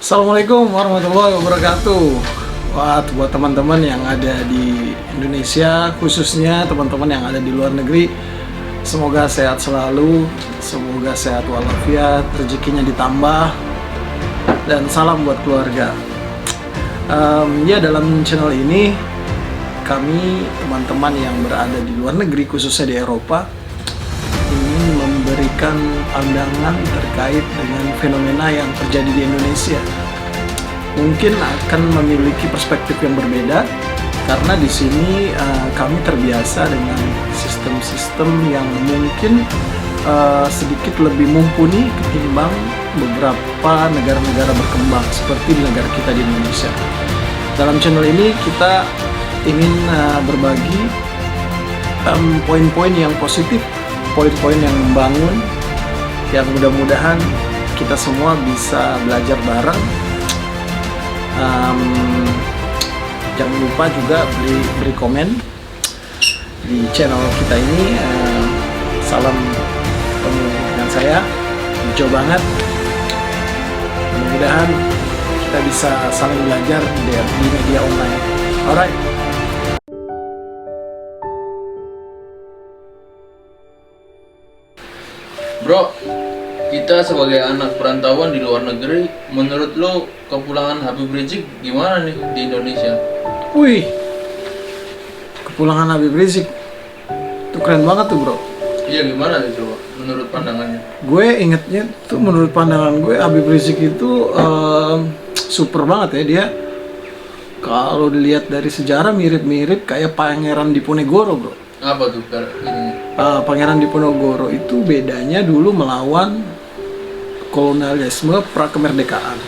Assalamualaikum warahmatullahi wabarakatuh. Wah, buat teman-teman yang ada di Indonesia, khususnya teman-teman yang ada di luar negeri, semoga sehat selalu, semoga sehat walafiat, rezekinya ditambah, dan salam buat keluarga. Ya, dalam channel ini kami teman-teman yang berada di luar negeri, khususnya di Eropa, ingin memberikan pandangan terkait dengan fenomena yang terjadi di Indonesia. Mungkin akan memiliki perspektif yang berbeda karena di sini kami terbiasa dengan sistem-sistem yang mungkin sedikit lebih mumpuni ketimbang beberapa negara-negara berkembang seperti di negara kita di Indonesia. Dalam channel ini kita ingin berbagi poin-poin yang positif, poin-poin yang membangun, yang mudah-mudahan kita semua bisa belajar bareng. Jangan lupa juga beri komen di channel kita ini. Salam dengan saya, hijau banget. Mudah-mudahan kita bisa saling belajar di media online. Alright. Bro, kita sebagai anak perantauan di luar negeri, menurut lo kepulangan Habib Rizik gimana nih di Indonesia? Wih, kepulangan Habib Rizik itu keren banget tuh bro. Iya, gimana nih coba menurut pandangannya? Gue ingetnya tuh, menurut pandangan gue Habib Rizik itu super banget ya. Dia kalau dilihat dari sejarah mirip-mirip kayak Pangeran Diponegoro bro. Apa tuh ini? Pangeran Diponegoro itu bedanya dulu melawan kolonialisme pra kemerdekaan.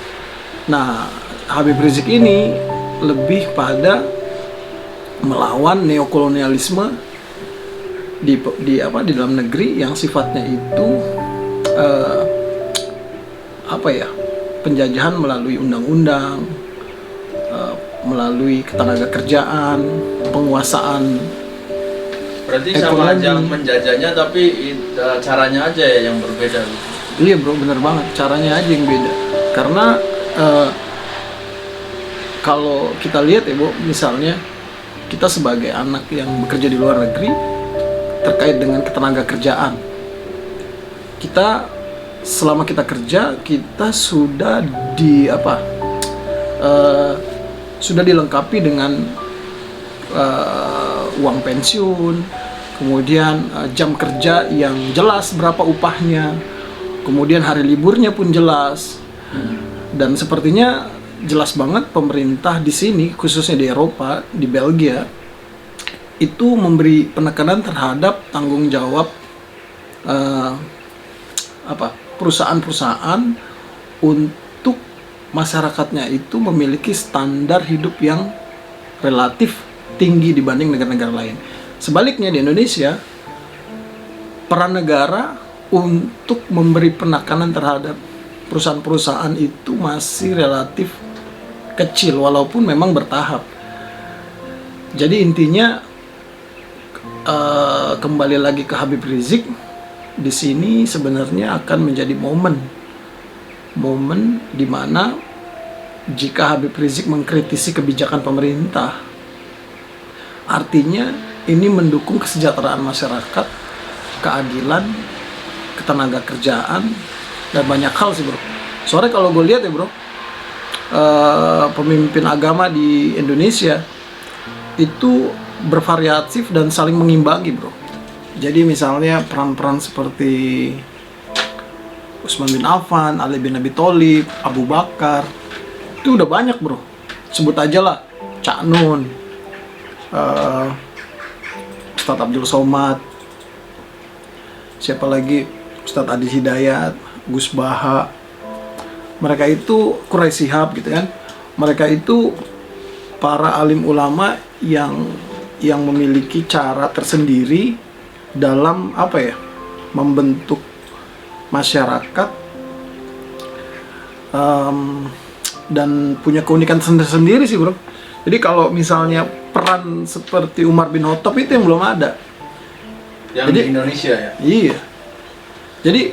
Nah, Habib Rizik ini lebih pada melawan neokolonialisme di dalam negeri yang sifatnya itu penjajahan melalui undang-undang, melalui ketenaga kerjaan, penguasaan. Berarti sama aja menjajahnya, tapi caranya aja ya yang berbeda. Iya bro, bener banget, caranya aja yang beda. Karena kalau kita lihat ya bro, misalnya kita sebagai anak yang bekerja di luar negeri terkait dengan ketenaga kerjaan, kita selama kita kerja kita sudah sudah dilengkapi dengan uang pensiun, kemudian jam kerja yang jelas berapa upahnya, kemudian hari liburnya pun jelas. Dan sepertinya jelas banget pemerintah di sini, khususnya di Eropa, di Belgia, itu memberi penekanan terhadap tanggung jawab perusahaan-perusahaan untuk masyarakatnya itu memiliki standar hidup yang relatif tinggi dibanding negara-negara lain. Sebaliknya di Indonesia, peran negara untuk memberi penekanan terhadap perusahaan-perusahaan itu masih relatif kecil, walaupun memang bertahap. Jadi intinya kembali lagi ke Habib Rizik, di sini sebenarnya akan menjadi momen di mana jika Habib Rizik mengkritisi kebijakan pemerintah, artinya ini mendukung kesejahteraan masyarakat, keadilan, ketenaga kerjaan, dan banyak hal sih bro. Soalnya kalau gue lihat ya bro, pemimpin agama di Indonesia itu bervariatif dan saling mengimbangi bro. Jadi misalnya peran-peran seperti Utsman bin Affan, Ali bin Abi Thalib, Abu Bakar, itu udah banyak bro. Sebut aja lah Cak Nun, Ustadz Abdul Somad, siapa lagi, Ustadz Adi Hidayat, Gus Baha. Mereka itu Quraisy Shihab gitu kan. Mereka itu para alim ulama yang memiliki cara tersendiri dalam membentuk masyarakat, dan punya keunikan sendiri sih bro. Jadi kalau misalnya peran seperti Umar bin Khattab itu yang belum ada. Yang di Indonesia ya? Iya. Jadi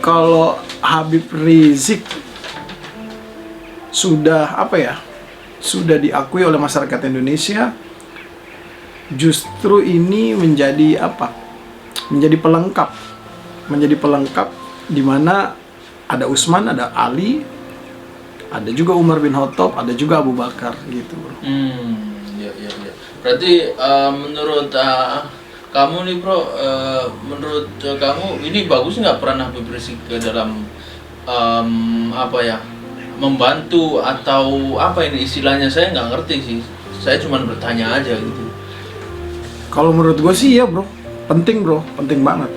kalau Habib Rizik sudah apa ya, sudah diakui oleh masyarakat Indonesia. Justru ini menjadi apa, menjadi pelengkap di mana ada Utsman, ada Ali, ada juga Umar bin Khattab, ada juga Abu Bakar gitu bro. Ya. Berarti menurut kamu nih bro, menurut kamu ini bagus nggak peran Habib Rizik ke dalam apa ya, membantu atau apa ini istilahnya, saya nggak ngerti sih. Saya cuma bertanya aja gitu. Kalau menurut gue sih ya bro, penting banget.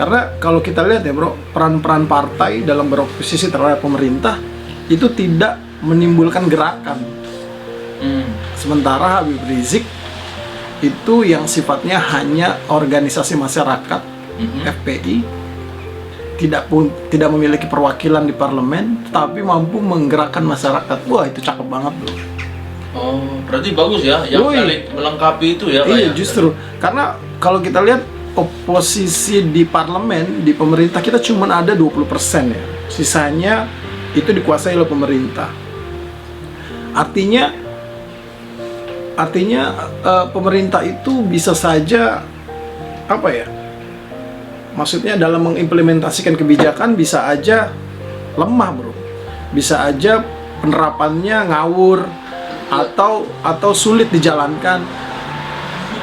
Karena kalau kita lihat ya bro, peran-peran partai dalam beroposisi terhadap pemerintah itu tidak menimbulkan gerakan. Sementara Habib Rizik itu yang sifatnya hanya organisasi masyarakat, FPI, tidak memiliki perwakilan di parlemen, tapi mampu menggerakkan masyarakat. Wah, itu cakep banget bro. Oh, berarti bagus ya, yang saling melengkapi itu ya. Iya, justru karena kalau kita lihat oposisi di parlemen, di pemerintah kita cuma ada 20% ya. Sisanya itu dikuasai oleh pemerintah. Artinya pemerintah itu bisa saja apa ya? Maksudnya dalam mengimplementasikan kebijakan bisa aja lemah, bro. Bisa aja penerapannya ngawur atau sulit dijalankan.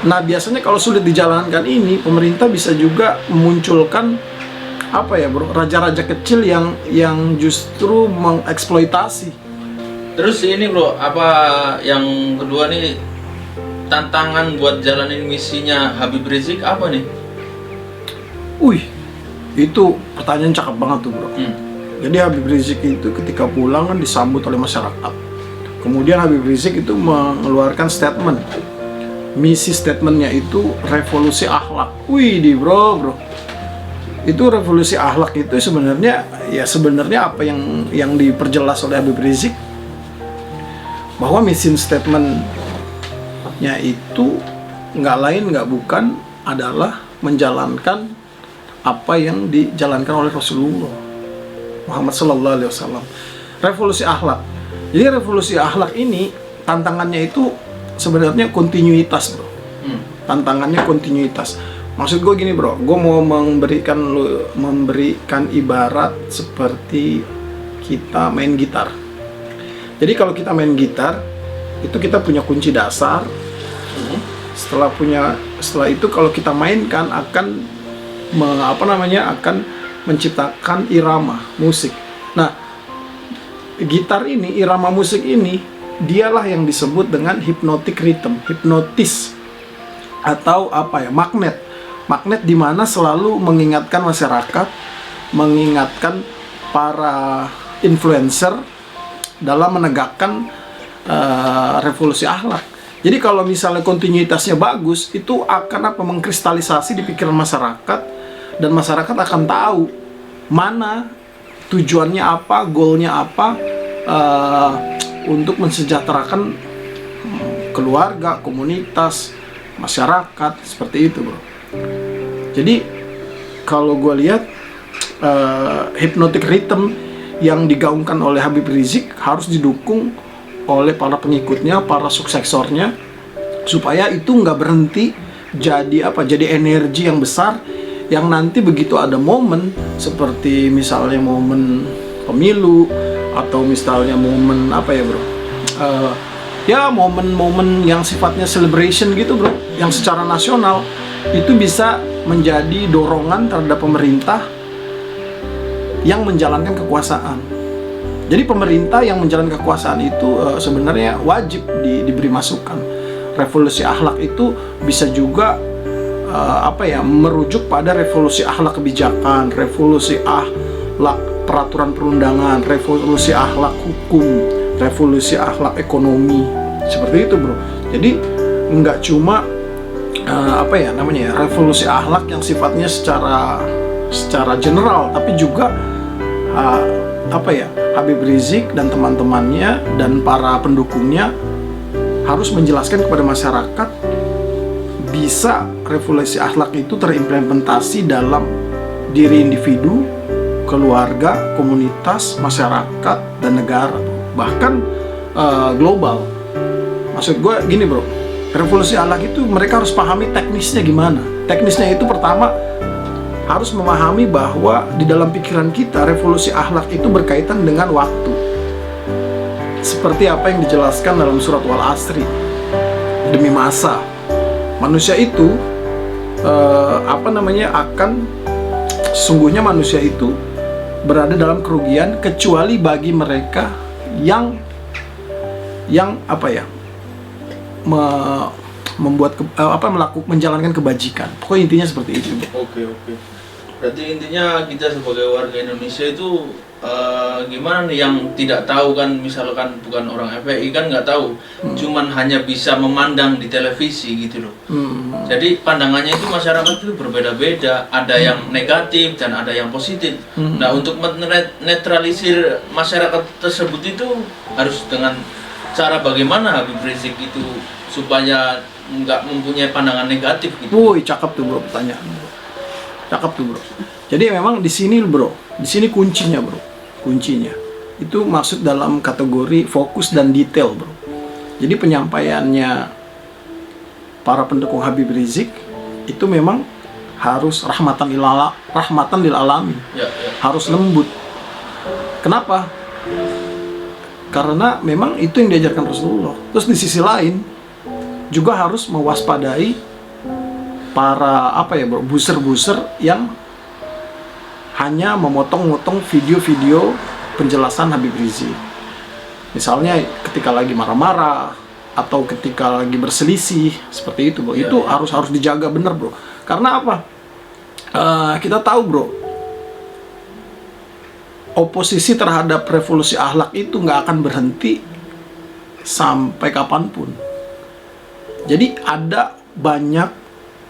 Nah, biasanya kalau sulit dijalankan ini, pemerintah bisa juga memunculkan apa ya, bro, raja-raja kecil yang justru mengeksploitasi. Terus ini bro, apa yang kedua nih, tantangan buat jalanin misinya Habib Rizik apa nih? Wih, itu pertanyaan cakep banget tuh bro. Jadi Habib Rizik itu ketika pulang kan disambut oleh masyarakat. Kemudian Habib Rizik itu mengeluarkan statement. Misi statementnya itu revolusi akhlak. Wih, bro. Itu revolusi akhlak itu sebenarnya apa yang diperjelas oleh Habib Rizik, bahwa mission statementnya itu nggak lain nggak bukan adalah menjalankan apa yang dijalankan oleh Rasulullah Muhammad SAW. Revolusi akhlak. Jadi revolusi akhlak ini tantangannya itu sebenarnya kontinuitas bro. Tantangannya kontinuitas. Maksud gue gini bro, gue mau memberikan ibarat seperti kita main gitar. Jadi kalau kita main gitar, itu kita punya kunci dasar. Setelah itu kalau kita mainkan akan menciptakan irama musik. Nah, gitar ini, irama musik ini, dialah yang disebut dengan hypnotic rhythm, hipnotis atau apa ya, magnet di mana selalu mengingatkan masyarakat, mengingatkan para influencer dalam menegakkan revolusi akhlak. Jadi kalau misalnya kontinuitasnya bagus, itu akan mengkristalisasi di pikiran masyarakat, dan masyarakat akan tahu mana tujuannya apa, goalnya apa, untuk mensejahterakan keluarga, komunitas, masyarakat, seperti itu bro. Jadi kalau gue lihat hypnotic rhythm yang digaungkan oleh Habib Rizik harus didukung oleh para pengikutnya, para suksesornya, supaya itu nggak berhenti jadi energi yang besar, yang nanti begitu ada momen seperti misalnya momen pemilu atau misalnya momen apa ya bro, momen-momen yang sifatnya celebration gitu bro, yang secara nasional itu bisa menjadi dorongan terhadap pemerintah yang menjalankan kekuasaan. Jadi pemerintah yang menjalankan kekuasaan itu sebenarnya wajib diberi masukan. Revolusi akhlak itu bisa juga merujuk pada revolusi akhlak kebijakan, revolusi akhlak peraturan perundangan, revolusi akhlak hukum, revolusi akhlak ekonomi, seperti itu bro. Jadi nggak cuma revolusi akhlak yang sifatnya secara general, tapi juga Habib Rizik dan teman-temannya dan para pendukungnya harus menjelaskan kepada masyarakat bisa revolusi akhlak itu terimplementasi dalam diri individu, keluarga, komunitas, masyarakat, dan negara, bahkan global. Maksud gue gini bro, revolusi akhlak itu mereka harus pahami teknisnya gimana. Teknisnya itu pertama harus memahami bahwa di dalam pikiran kita revolusi akhlak itu berkaitan dengan waktu. Seperti apa yang dijelaskan dalam surat Wal Asri, demi masa manusia itu sesungguhnya manusia itu berada dalam kerugian kecuali bagi mereka yang menjalankan kebajikan. Pokoknya intinya seperti itu. Oke. Berarti intinya kita sebagai warga Indonesia itu gimana nih yang tidak tahu kan, misalkan bukan orang FPI kan nggak tahu, cuman hanya bisa memandang di televisi gitu loh. Jadi pandangannya itu masyarakat itu berbeda-beda, ada yang negatif dan ada yang positif. Nah, untuk menetralisir masyarakat tersebut itu harus dengan cara bagaimana Habib Rizik itu supaya nggak mempunyai pandangan negatif gitu. Woi, cakep tuh bro pertanyaan. Cakep tuh bro. Jadi memang di sini bro, di sini kuncinya bro. Kuncinya itu maksud dalam kategori fokus dan detail bro. Jadi penyampaiannya para pendukung Habib Rizik itu memang harus rahmatan lil alamin. Ya. Harus lembut. Kenapa? Karena memang itu yang diajarkan Rasulullah. Terus di sisi lain juga harus mewaspadai para buser-buser yang hanya memotong-motong video-video penjelasan Habib Rizik. Misalnya ketika lagi marah-marah atau ketika lagi berselisih seperti itu bro. Itu harus dijaga bener bro. Karena apa? Kita tahu bro, oposisi terhadap revolusi akhlak itu nggak akan berhenti sampai kapanpun. Jadi ada banyak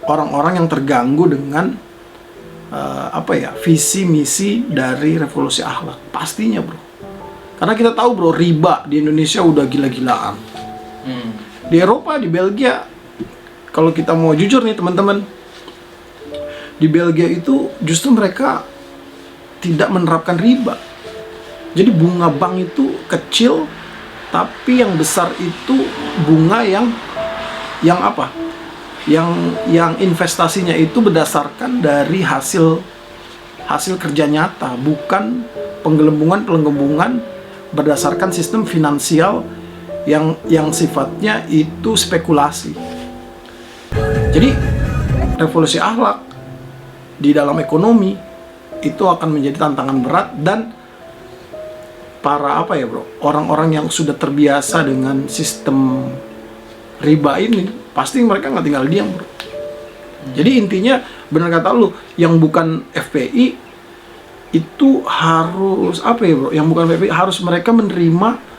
orang-orang yang terganggu dengan visi misi dari revolusi akhlak, pastinya bro. Karena kita tahu bro, riba di Indonesia udah gila-gilaan. Di Eropa, di Belgia, kalau kita mau jujur nih teman-teman, di Belgia itu justru mereka tidak menerapkan riba. Jadi bunga bank itu kecil, tapi yang besar itu bunga yang investasinya itu berdasarkan dari hasil kerja nyata, bukan penggelembungan berdasarkan sistem finansial yang sifatnya itu spekulasi. Jadi revolusi akhlak di dalam ekonomi itu akan menjadi tantangan berat, dan para orang-orang yang sudah terbiasa dengan sistem riba ini pasti mereka nggak tinggal diam bro. Jadi intinya benar kata lu, yang bukan FPI itu harus bro, yang bukan FPI harus mereka menerima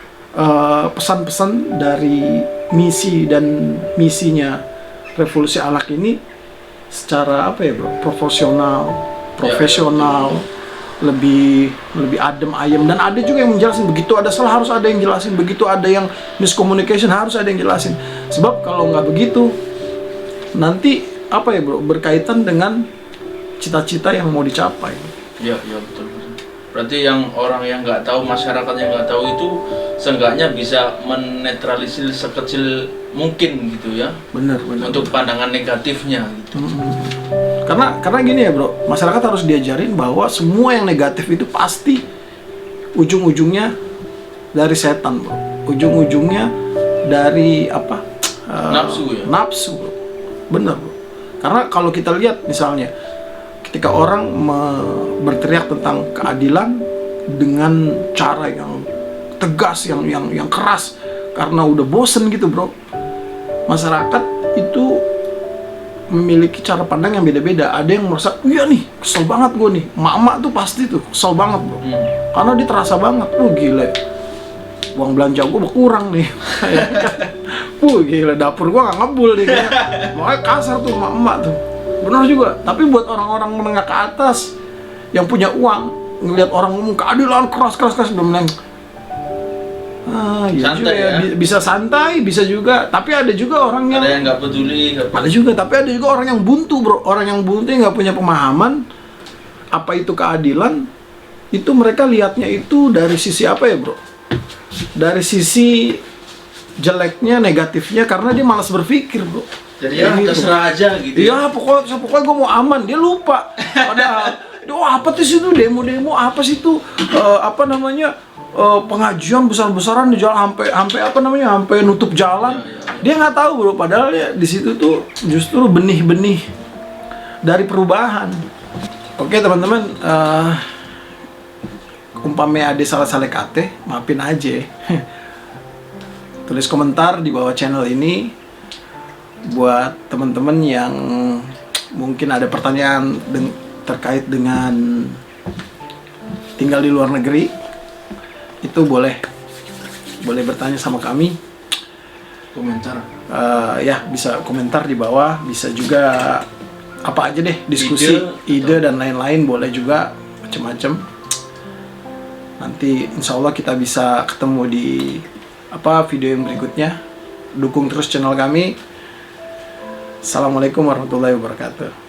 pesan-pesan dari misi dan misinya revolusi akhlak ini secara profesional, lebih adem ayem. Dan ada juga yang menjelasin, begitu ada salah harus ada yang jelasin, begitu ada yang miscommunication harus ada yang jelasin. Sebab kalau nggak begitu nanti berkaitan dengan cita-cita yang mau dicapai. Ya betul. Berarti yang orang yang nggak tahu, masyarakat yang nggak tahu itu seenggaknya bisa menetralisir sekecil mungkin gitu ya. Benar. Untuk pandangan negatifnya gitu. Karena gini ya bro, masyarakat harus diajarin bahwa semua yang negatif itu pasti ujung-ujungnya dari setan bro. Ujung-ujungnya dari nafsu bro. Bener bro. Karena kalau kita lihat misalnya ketika orang berteriak tentang keadilan dengan cara yang tegas, yang keras, karena udah bosen gitu bro, masyarakat itu memiliki cara pandang yang beda-beda. Ada yang merasa, iya nih, kesel banget gue nih. Mak-mak tuh pasti tuh kesel banget bro, karena dia terasa banget, gila, uang belanja gue berkurang nih. Gila, dapur gue gak ngebul nih. Makanya kasar tuh mak-mak tuh. Benar juga. Tapi buat orang-orang menengah ke atas yang punya uang, ngelihat orang ngomong keadilan keras udah menang. Ya juga ya. Bisa santai, bisa juga. Tapi ada juga orang yang nggak peduli. Ada juga, tapi ada juga orang yang buntu bro. Orang yang buntu yang nggak punya pemahaman apa itu keadilan, itu mereka lihatnya itu dari sisi apa ya bro? Dari sisi jeleknya, negatifnya, karena dia malas berpikir bro. Jadi ya Gitu. terserah aja gitu. Iya, pokoknya gue mau aman, dia lupa. Padahal, apa tuh situ demo-demo, apa sih itu pengajian besar-besaran di jalan sampai nutup jalan. Dia nggak tahu bro, padahal ya di situ tuh justru benih-benih dari perubahan. Oke teman-teman, umpamanya ada salah-salah kate, maafin aja. Tulis komentar di bawah channel ini buat teman-teman yang mungkin ada pertanyaan terkait dengan tinggal di luar negeri. Itu boleh bertanya sama kami. Komentar. Ya bisa komentar di bawah, bisa juga apa aja deh, diskusi, ide dan lain-lain boleh juga, macam-macam. Nanti insya Allah kita bisa ketemu di video yang berikutnya. Dukung terus channel kami. Assalamualaikum warahmatullahi wabarakatuh.